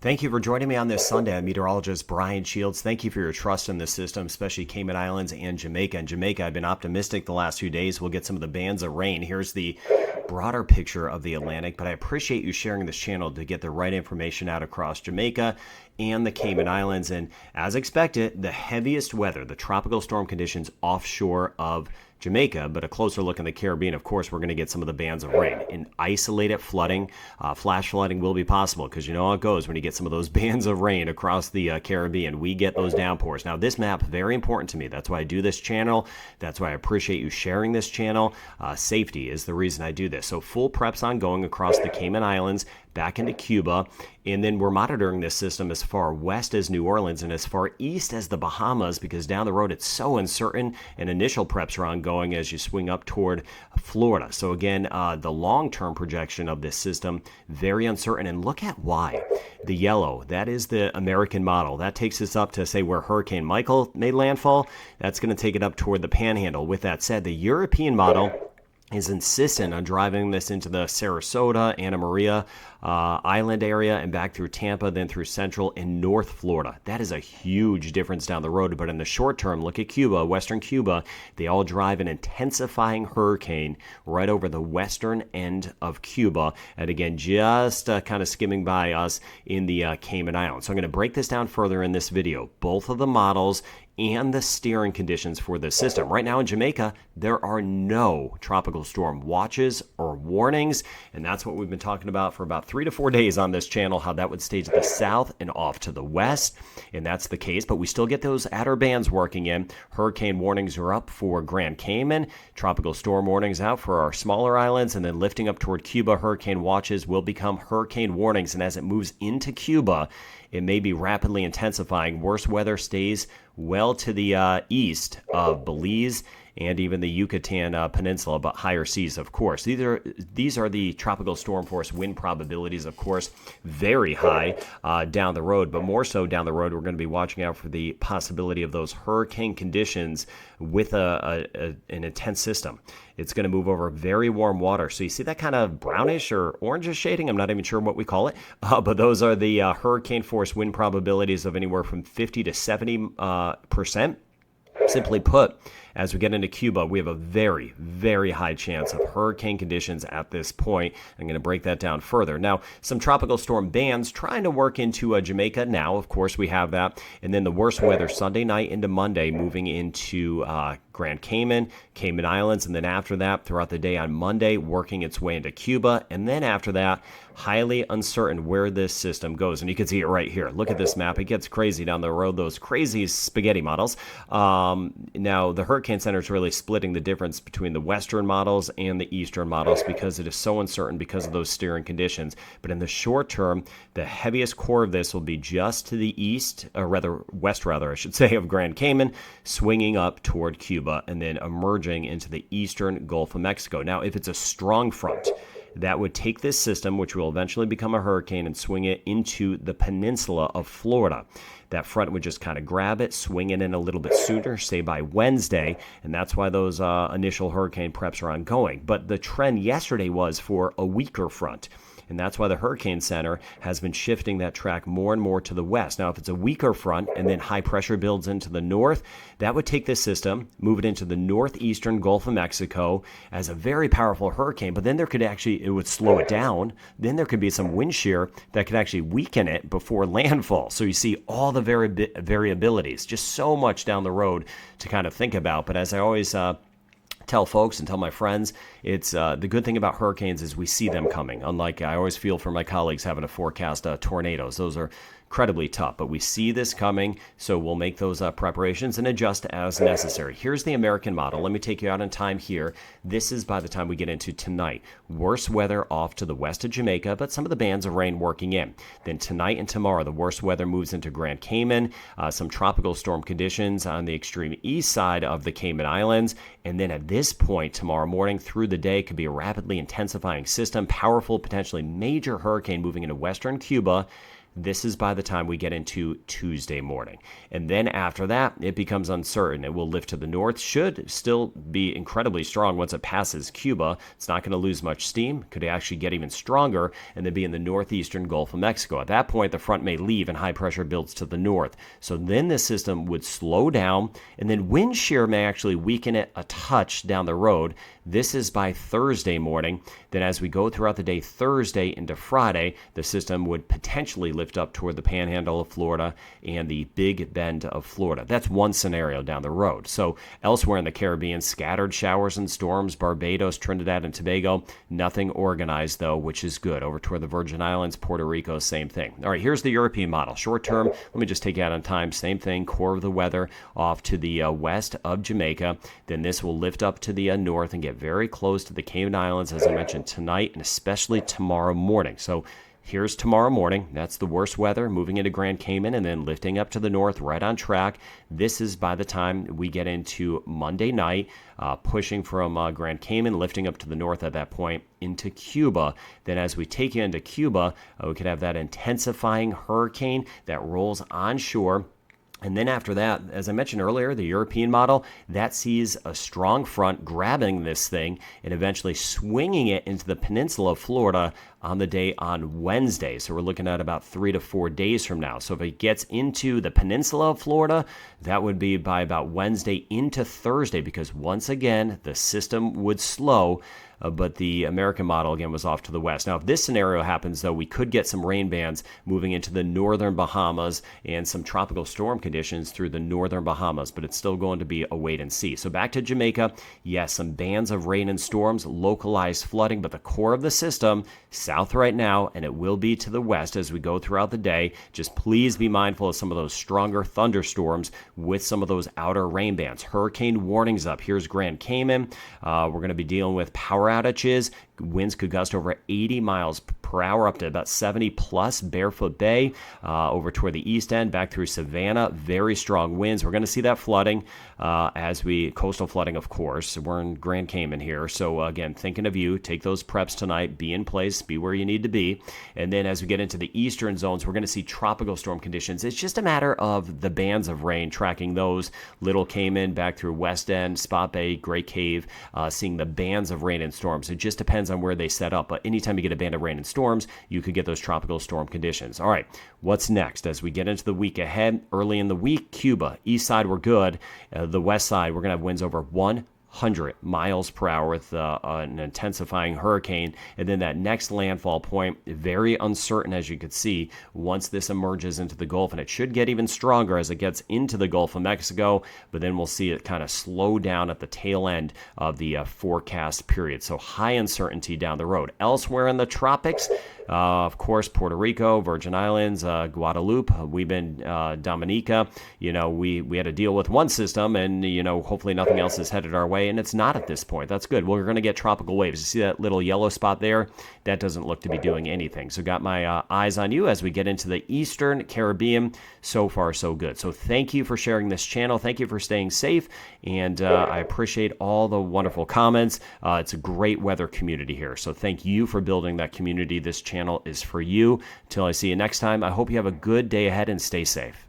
Thank you for joining me on this Sunday. I'm meteorologist Brian Shields. Thank you for your trust in the system, especially Cayman Islands and Jamaica. In Jamaica, I've been optimistic the last few days. We'll get some of the bands of rain. Here's the broader picture of the Atlantic, but I appreciate you sharing this channel to get the right information out across Jamaica and the Cayman Islands. And as expected, the heaviest weather, the tropical storm conditions offshore of Jamaica, but a closer look in the Caribbean, of course, we're going to get some of the bands of rain. And isolated flooding, flash flooding will be possible because you know how it goes when you get some of those bands of rain across the Caribbean. We get those downpours. Now, this map, very important to me. That's why I do this channel. That's why I appreciate you sharing this channel. Safety is the reason I do this. So full preps ongoing across the Cayman Islands, back into Cuba, and then we're monitoring this system as far west as New Orleans and as far east as the Bahamas because down the road it's so uncertain, and initial preps are ongoing as you swing up toward Florida. So again, the long-term projection of this system, very uncertain, and look at why. The yellow, that is the American model. That takes us up to, say, where Hurricane Michael made landfall. That's going to take it up toward the Panhandle. With that said, the European model is insistent on driving this into the Sarasota, Anna Maria Island area and back through Tampa, then through Central and North Florida. That is a huge difference down the road. But in the short term, look at Cuba, western Cuba. They all drive an intensifying hurricane right over the western end of Cuba. And again, just kind of skimming by us in the Cayman Islands. So I'm going to break this down further in this video. Both of the models and the steering conditions for this system. Right now in Jamaica, there are no tropical storm watches or warnings, and that's what we've been talking about for about 3 to 4 days on this channel, how that would stay to the south and off to the west, and that's the case, but we still get those outer bands working in. Hurricane warnings are up for Grand Cayman, tropical storm warnings out for our smaller islands, and then lifting up toward Cuba, hurricane watches will become hurricane warnings, and as it moves into Cuba, it may be rapidly intensifying. Worse weather stays well to the east of Belize and even the Yucatan Peninsula, but higher seas, of course. These are the tropical storm force wind probabilities, of course, very high down the road, but more so down the road, we're going to be watching out for the possibility of those hurricane conditions with an intense system. It's going to move over very warm water. So you see that kind of brownish or orangish shading? I'm not even sure what we call it, but those are the hurricane force wind probabilities of anywhere from 50 to 70%. Simply put, as we get into Cuba, we have a very, very high chance of hurricane conditions at this point. I'm going to break that down further. Now, some tropical storm bands trying to work into Jamaica now. Of course, we have that. And then the worst weather Sunday night into Monday, moving into Grand Cayman, Cayman Islands, and then after that, throughout the day on Monday, working its way into Cuba. And then after that, highly uncertain where this system goes. And you can see it right here. Look at this map. It gets crazy down the road, those crazy spaghetti models. Now, the Hurricane Center is really splitting the difference between the western models and the eastern models because it is so uncertain because of those steering conditions. But in the short term, the heaviest core of this will be just to the east, or rather, west, I should say, of Grand Cayman, swinging up toward Cuba and then emerging into the eastern Gulf of Mexico. Now, if it's a strong front, that would take this system, which will eventually become a hurricane, and swing it into the peninsula of Florida. That front would just kind of grab it, swing it in a little bit sooner, say by Wednesday, and that's why those initial hurricane preps are ongoing. But the trend yesterday was for a weaker front. And that's why the Hurricane Center has been shifting that track more and more to the west. Now, if it's a weaker front and then high pressure builds into the north, that would take this system, move it into the northeastern Gulf of Mexico as a very powerful hurricane. But then it would slow it down. Then there could be some wind shear that could actually weaken it before landfall. So you see all the variabilities, just so much down the road to kind of think about. But as I always tell folks and tell my friends, it's the good thing about hurricanes is we see them coming. Unlike I always feel for my colleagues having to forecast tornadoes. Those are incredibly tough, but we see this coming, so we'll make those preparations and adjust as necessary. Here's the American model. Let me take you out in time here. This is by the time we get into tonight. Worst weather off to the west of Jamaica, but some of the bands of rain working in. Then tonight and tomorrow, the worst weather moves into Grand Cayman, some tropical storm conditions on the extreme east side of the Cayman Islands, and then at this point tomorrow morning through the day could be a rapidly intensifying system, powerful, potentially major hurricane moving into western Cuba. This is by the time we get into Tuesday morning. And then after that, it becomes uncertain. It will lift to the north, should still be incredibly strong once it passes Cuba. It's not going to lose much steam, could actually get even stronger, and then be in the northeastern Gulf of Mexico. At that point, the front may leave and high pressure builds to the north. So then this system would slow down, and then wind shear may actually weaken it a touch down the road. This is by Thursday morning. Then as we go throughout the day, Thursday into Friday, the system would potentially lift up toward the panhandle of Florida and the Big Bend of Florida. That's one scenario down the road. So elsewhere in the Caribbean, scattered showers and storms, Barbados, Trinidad and Tobago, nothing organized though, which is good. Over toward the Virgin Islands, Puerto Rico, same thing. All right, here's the European model. Short term, let me just take it out on time. Same thing, core of the weather off to the west of Jamaica. Then this will lift up to the north and get very close to the Cayman Islands, as I mentioned, tonight and especially tomorrow morning. So here's tomorrow morning. That's the worst weather, moving into Grand Cayman and then lifting up to the north, right on track. This is by the time we get into Monday night, pushing from Grand Cayman, lifting up to the north at that point into Cuba. Then as we take you into Cuba, we could have that intensifying hurricane that rolls onshore. And then after that, as I mentioned earlier, the European model, that sees a strong front grabbing this thing and eventually swinging it into the peninsula of Florida on the day on Wednesday. So we're looking at about 3 to 4 days from now. So if it gets into the peninsula of Florida, that would be by about Wednesday into Thursday, because once again, the system would slow. But the American model, again, was off to the west. Now, if this scenario happens, though, we could get some rain bands moving into the northern Bahamas and some tropical storm conditions through the northern Bahamas, but it's still going to be a wait and see. So back to Jamaica, yes, some bands of rain and storms, localized flooding, but the core of the system, south right now, and it will be to the west as we go throughout the day. Just please be mindful of some of those stronger thunderstorms with some of those outer rain bands. Hurricane warnings up. Here's Grand Cayman. We're going to be dealing with power outages. Winds could gust over 80 miles per hour up to about 70 plus. Barefoot Bay over toward the east end, back through Savannah. Very strong winds. We're going to see that flooding coastal flooding, of course. We're in Grand Cayman here. So again, thinking of you, take those preps tonight, be in place, be where you need to be. And then as we get into the eastern zones, we're going to see tropical storm conditions. It's just a matter of the bands of rain, tracking those. Little Cayman back through West End, Spot Bay, Great Cave, seeing the bands of rain and storms. It just depends on where they set up, but anytime you get a band of rain and storms, you could get those tropical storm conditions. All right, what's next? As we get into the week ahead, early in the week, Cuba, east side, we're good. The west side, we're going to have winds over 100 miles per hour with an intensifying hurricane. And then that next landfall point, very uncertain, as you could see, once this emerges into the Gulf. And it should get even stronger as it gets into the Gulf of Mexico. But then we'll see it kind of slow down at the tail end of the forecast period. So high uncertainty down the road. Elsewhere in the tropics, of course, Puerto Rico, Virgin Islands, Guadeloupe, we've been Dominica. You know, we had to deal with one system, and, you know, hopefully nothing else is headed our way. And it's not at this point. That's good. Well, we're going to get tropical waves. You see that little yellow spot there? That doesn't look to be doing anything. So got my eyes on you as we get into the Eastern Caribbean. So far, so good. So thank you for sharing this channel. Thank you for staying safe. And I appreciate all the wonderful comments. It's a great weather community here. So thank you for building that community. This channel is for you. Until I see you next time, I hope you have a good day ahead and stay safe.